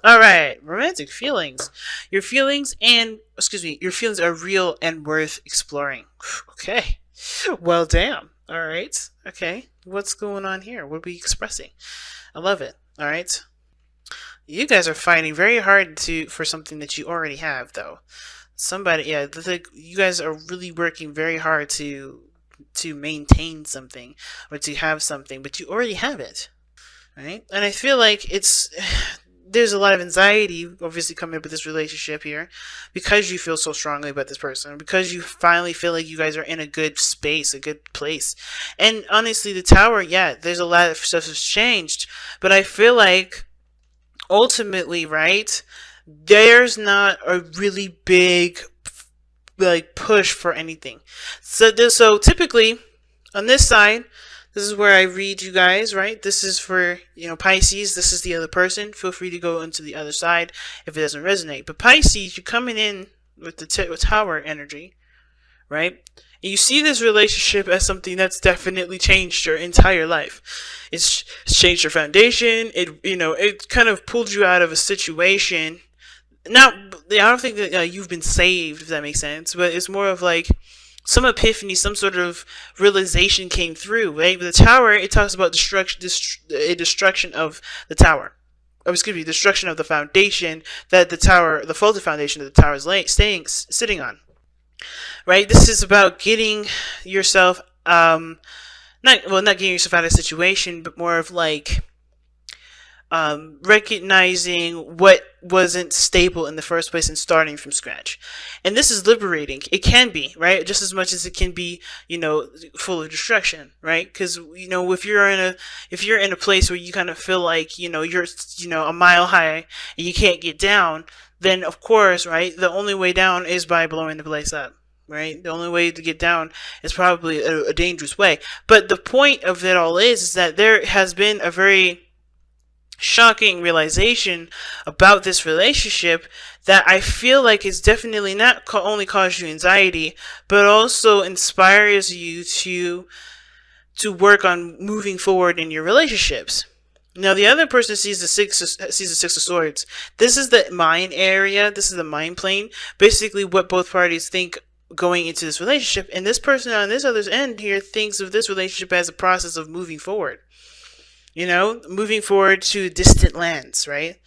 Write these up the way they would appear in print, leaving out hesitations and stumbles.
All right, romantic feelings. Your feelings are real and worth exploring. Okay. Well, damn. All right. Okay. What's going on here? What are we expressing? I love it. All right. You guys are fighting very hard to for something that you already have, though. Somebody, yeah, you guys are really working very hard to maintain something or to have something, but you already have it, right? And I feel like it's there's a lot of anxiety obviously coming up with this relationship here because you feel so strongly about this person, because you finally feel like you guys are in a good space, a good place. And honestly, the tower, yeah, there's a lot of stuff that's changed, but I feel like ultimately, right, there's not a really big like push for anything. So typically on this side, this is where I read you guys, right? This is for, Pisces. This is the other person. Feel free to go into the other side if it doesn't resonate. But Pisces, you're coming in with the with tower energy, right? And you see this relationship as something that's definitely changed your entire life. It's changed your foundation. It kind of pulled you out of a situation. Now, I don't think that you've been saved, if that makes sense, but it's more of like some epiphany, some sort of realization came through, right? With the tower, it talks about destruction of the tower. Oh, excuse me, destruction of the foundation that the faulty foundation that the tower is sitting on, right? This is about getting yourself, not getting yourself out of a situation, but more of like, recognizing what wasn't stable in the first place and starting from scratch. And this is liberating. It can be, right? Just as much as it can be, full of destruction, right? Because, if you're in a place where you kind of feel like, you're, a mile high and you can't get down, then of course, right, the only way down is by blowing the place up. Right? The only way to get down is probably a dangerous way. But the point of it all is that there has been a very shocking realization about this relationship that I feel like is definitely not only cause you anxiety, but also inspires you to work on moving forward in your relationships. Now, the other person sees the Six of Swords. This is the mind area. This is the mind plane. Basically, what both parties think going into this relationship, and this person on this other end here thinks of this relationship as a process of moving forward. Moving forward to distant lands, right?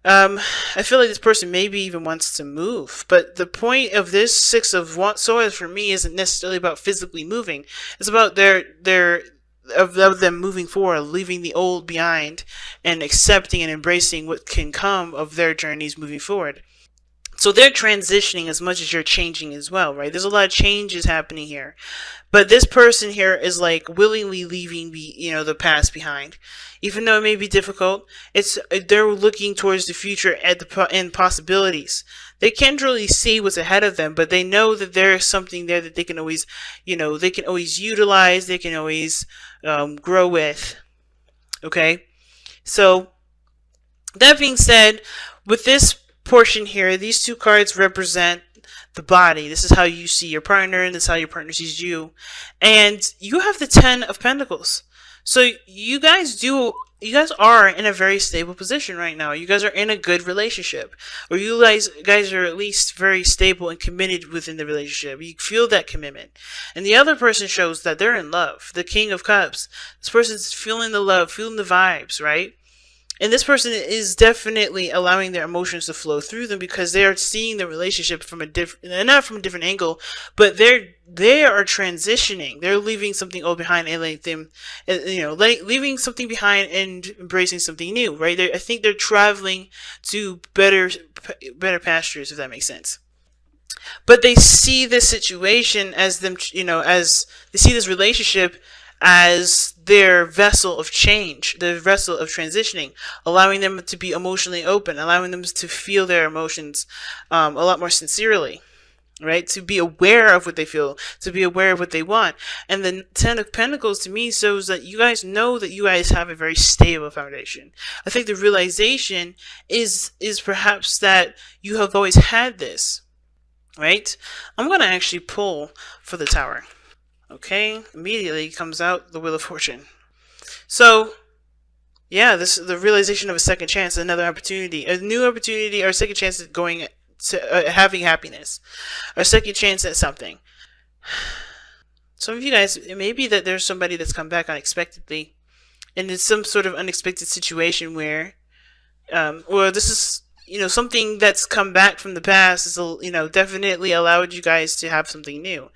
I feel like this person maybe even wants to move, but the point of this Six of Swords for me isn't necessarily about physically moving. It's about of them moving forward, leaving the old behind, and accepting and embracing what can come of their journeys moving forward. So they're transitioning as much as you're changing as well, right? There's a lot of changes happening here. But this person here is like willingly leaving the past behind. Even though it may be difficult, they're looking towards the future and possibilities. They can't really see what's ahead of them, but they know that there is something there that they can always, utilize, they can always grow with. Okay? So, that being said, with this portion here, these two cards represent the body. This is how you see your partner, and this is how your partner sees you. And you have the Ten of Pentacles. So you guys are in a very stable position right now. You guys are in a good relationship. Or you guys are at least very stable and committed within the relationship. You feel that commitment. And the other person shows that they're in love. The King of Cups. This person's feeling the love, feeling the vibes, right? And this person is definitely allowing their emotions to flow through them because they are seeing the relationship from not from a different angle, but they are transitioning. They're leaving something old behind and leaving something behind and embracing something new, right? I think they're traveling to better pastures, if that makes sense. But they see this situation as them, as they see this relationship as their vessel of change, their vessel of transitioning, allowing them to be emotionally open, allowing them to feel their emotions a lot more sincerely, right? To be aware of what they feel, to be aware of what they want. And the Ten of Pentacles to me shows that you guys know that you guys have a very stable foundation. I think the realization is perhaps that you have always had this, right? I'm going to actually pull for the Tower. Okay, immediately comes out the Wheel of Fortune. So, Yeah, this the realization of a second chance, another opportunity, a new opportunity, or a second chance at going to having happiness, or a second chance at something. Some of you guys, it may be that there's somebody that's come back unexpectedly, and it's some sort of unexpected situation where, well, this is, something that's come back from the past is, definitely allowed you guys to have something new.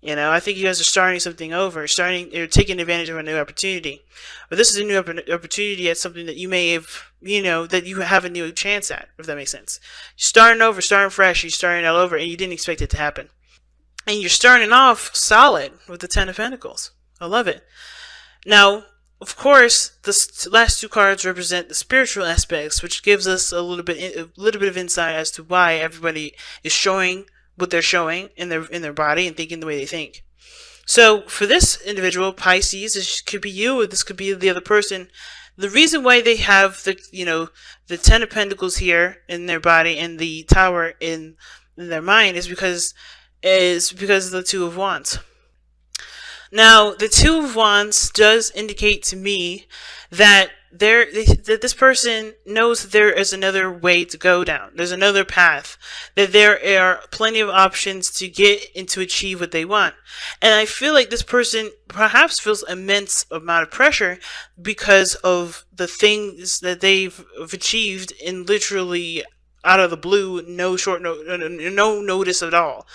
I think you guys are starting something over, or taking advantage of a new opportunity. But this is a new opportunity at something that you may have, that you have a new chance at, if that makes sense. You're starting over, starting fresh, you're starting all over, and you didn't expect it to happen. And you're starting off solid with the Ten of Pentacles. I love it. Now, of course, the last two cards represent the spiritual aspects, which gives us a little bit of insight as to why everybody is showing what they're showing in their body and thinking the way they think. So for this individual, Pisces, this could be you, or this could be the other person. The reason why they have the Ten of Pentacles here in their body and the Tower in their mind is because of the Two of Wands. Now, the Two of Wands does indicate to me that that this person knows that there is another way to go down. There's another path. That there are plenty of options to get and to achieve what they want. And I feel like this person perhaps feels immense amount of pressure because of the things that they've achieved in literally out of the blue, no notice at all.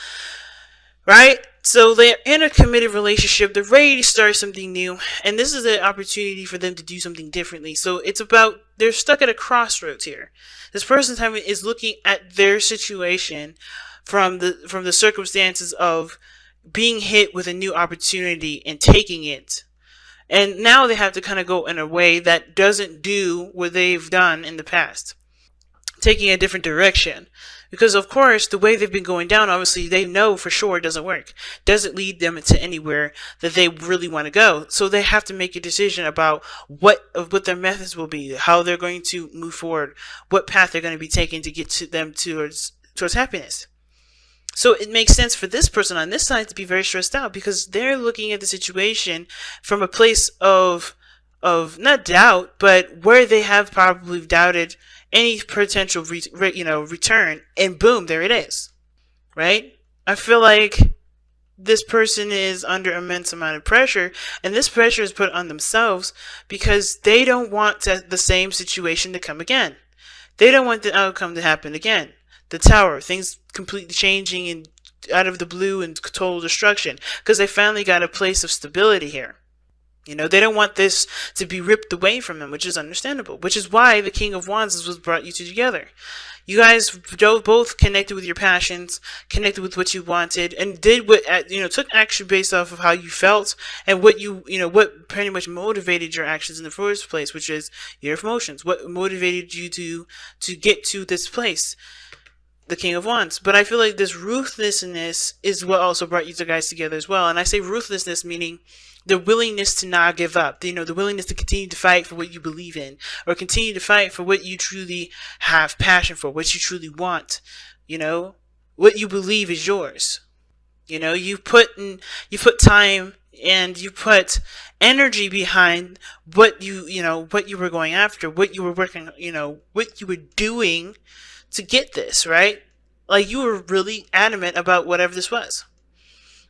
Right? So they're in a committed relationship, they're ready to start something new, and this is an opportunity for them to do something differently. So it's about, they're stuck at a crossroads here. This person is looking at their situation from the circumstances of being hit with a new opportunity and taking it. And now they have to kind of go in a way that doesn't do what they've done in the past. Taking a different direction. Because, of course, the way they've been going down, obviously, they know for sure it doesn't work. Doesn't lead them to anywhere that they really want to go. So they have to make a decision about what their methods will be, how they're going to move forward, what path they're going to be taking to get to them towards happiness. So it makes sense for this person on this side to be very stressed out because they're looking at the situation from a place of not doubt, but where they have probably doubted any potential return, and boom, there it is. Right? I feel like this person is under immense amount of pressure, and this pressure is put on themselves because they don't want the same situation to come again. They don't want the outcome to happen again. The Tower, things completely changing and out of the blue and total destruction, because they finally got a place of stability here. They don't want this to be ripped away from them, which is understandable, which is why the King of Wands was brought you two together. You guys both connected with your passions, connected with what you wanted, and did what, took action based off of how you felt and what what pretty much motivated your actions in the first place, which is your emotions. What motivated you to get to this place, the King of Wands. But I feel like this ruthlessness is what also brought you two guys together as well. And I say ruthlessness meaning the willingness to not give up, the willingness to continue to fight for what you believe in, or continue to fight for what you truly have passion for, what you truly want, what you believe is yours. You put time and you put energy behind what what you were going after, what you were working, what you were doing to get this, right? Like you were really adamant about whatever this was.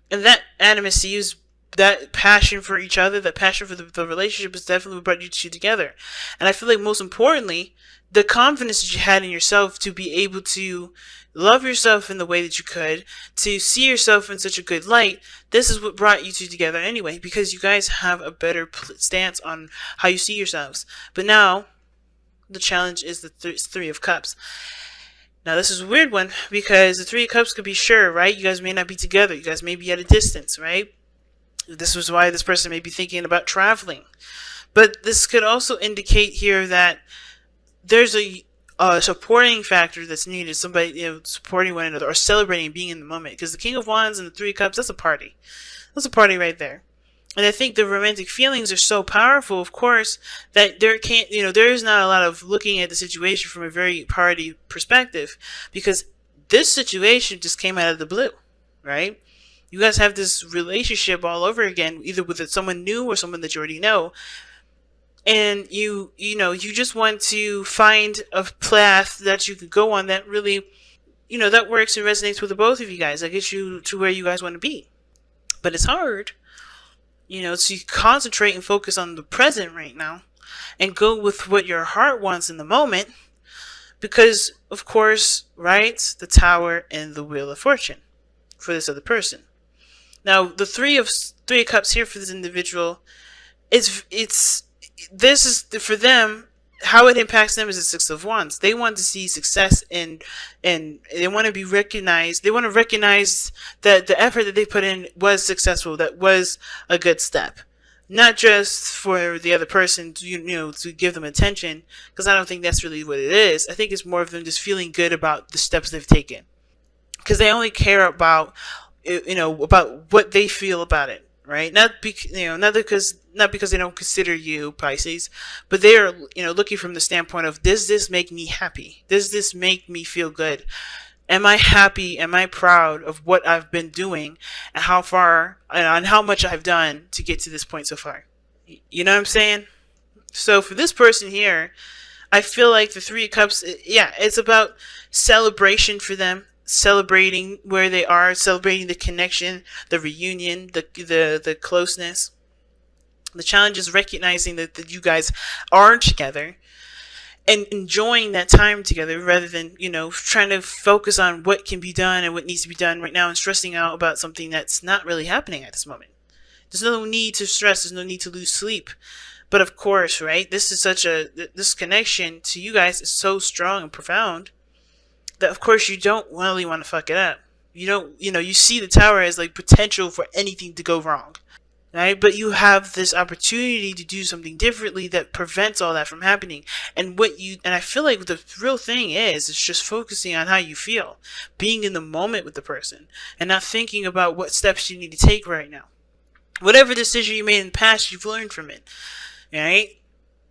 And that animacy is that passion for each other, that passion for the relationship is definitely what brought you two together. And I feel like most importantly, the confidence that you had in yourself to be able to love yourself in the way that you could, to see yourself in such a good light, this is what brought you two together anyway, because you guys have a better stance on how you see yourselves. But now, the challenge is the Three of Cups. Now, this is a weird one, because the Three of Cups could be sure, right? You guys may not be together. You guys may be at a distance, right? This was why this person may be thinking about traveling. But this could also indicate here that there's a supporting factor that's needed. Somebody, supporting one another or celebrating being in the moment. Because the King of Wands and the Three of Cups, that's a party. That's a party right there. And I think the romantic feelings are so powerful, of course, that there is not a lot of looking at the situation from a very party perspective. Because this situation just came out of the blue, right? You guys have this relationship all over again, either with someone new or someone that you already know. and you just want to find a path that you could go on that really, that works and resonates with the both of you guys, that gets you to where you guys want to be. But it's hard, to concentrate and focus on the present right now and go with what your heart wants in the moment, because of course, right, the Tower and the Wheel of Fortune for this other person. Now the three of cups here for this individual, it's this is for them. How it impacts them is the Six of Wands. They want to see success, and they want to be recognized. They want to recognize that the effort that they put in was successful, that was a good step. Not just for the other person to, to give them attention, because I don't think that's really what it is. I think it's more of them just feeling good about the steps they've taken. Because they only care about, about what they feel about it. Right? Not because they don't consider you Pisces, but they are, looking from the standpoint of, does this make me happy? Does this make me feel good? Am I happy? Am I proud of what I've been doing and how far and how much I've done to get to this point so far? You know what I'm saying? So for this person here, I feel like the Three of Cups, it's about celebration for them. Celebrating where they are, celebrating the connection, the reunion, the closeness. The challenge is recognizing that you guys are together and enjoying that time together, rather than, trying to focus on what can be done and what needs to be done right now and stressing out about something that's not really happening at this moment. There's no need to stress. There's no need to lose sleep. But of course, right, this connection to you guys is so strong and profound that of course you don't really want to fuck it up. You see the Tower as like potential for anything to go wrong, right? But you have this opportunity to do something differently that prevents all that from happening. And I feel like the real thing is just focusing on how you feel, being in the moment with the person, and not thinking about what steps you need to take right now. Whatever decision you made in the past, you've learned from it, right?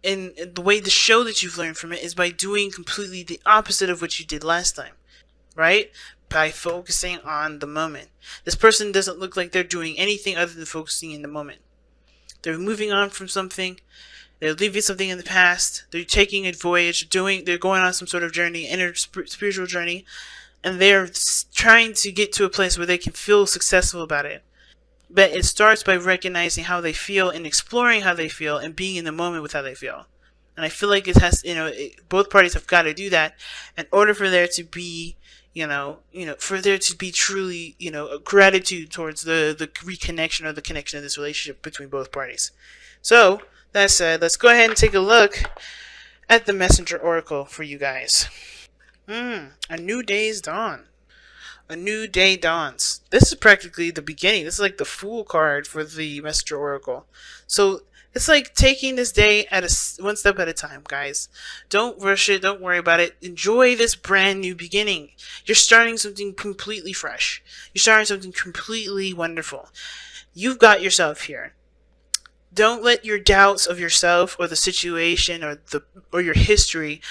And the way to show that you've learned from it is by doing completely the opposite of what you did last time, right? By focusing on the moment. This person doesn't look like they're doing anything other than focusing in the moment. They're moving on from something. They're leaving something in the past. They're taking a voyage. They're going on some sort of journey, inner spiritual journey, and they're trying to get to a place where they can feel successful about it. But it starts by recognizing how they feel and exploring how they feel and being in the moment with how they feel. And I feel like it has, both parties have got to do that in order for there to be, for there to be truly, a gratitude towards the reconnection or the connection of this relationship between both parties. So, that said, let's go ahead and take a look at the Messenger Oracle for you guys. A new day's dawn. A new day dawns. This is practically the beginning. This is like the Fool card for the Messenger Oracle. So it's like taking this day one step at a time, guys. Don't rush it. Don't worry about it. Enjoy this brand new beginning. You're starting something completely fresh. You're starting something completely wonderful. You've got yourself here. Don't let your doubts of yourself or the situation or your history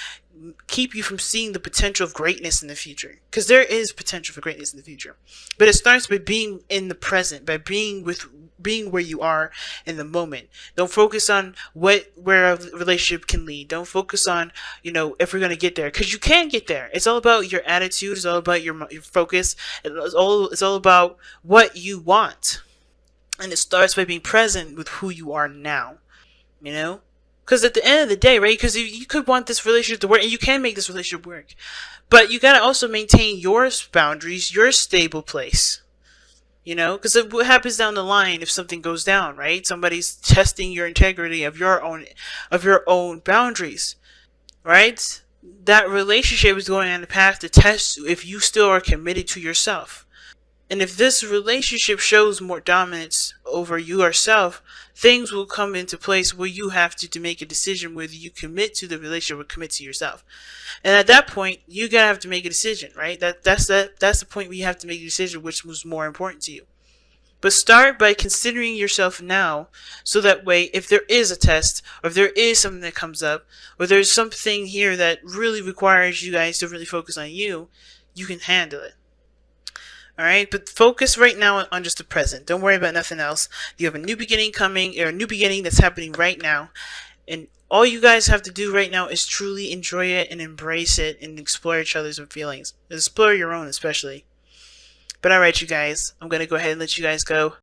keep you from seeing the potential of greatness in the future, because there is potential for greatness in the future. But it starts by being in the present, by being where you are in the moment. Don't focus on where a relationship can lead. Don't focus on if we're going to get there, because you can get there. It's all about your attitude. It's all about your focus. It's all about what you want, and it starts by being present with who you are now. Because at the end of the day, right, because you could want this relationship to work, and you can make this relationship work, but you got to also maintain your boundaries, your stable place, because what happens down the line if something goes down, right? Somebody's testing your integrity of your own boundaries, right? That relationship is going on the path to test if you still are committed to yourself. And if this relationship shows more dominance over you yourself, things will come into place where you have to make a decision whether you commit to the relationship or commit to yourself. And at that point, you're going to have to make a decision, right? That's the point where you have to make a decision which was more important to you. But start by considering yourself now, so that way, if there is a test, or if there is something that comes up, or there's something here that really requires you guys to really focus on you, you can handle it. Alright, but focus right now on just the present. Don't worry about nothing else. You have a new beginning coming, or a new beginning that's happening right now. And all you guys have to do right now is truly enjoy it and embrace it and explore each other's feelings. Explore your own, especially. But alright, you guys, I'm going to go ahead and let you guys go.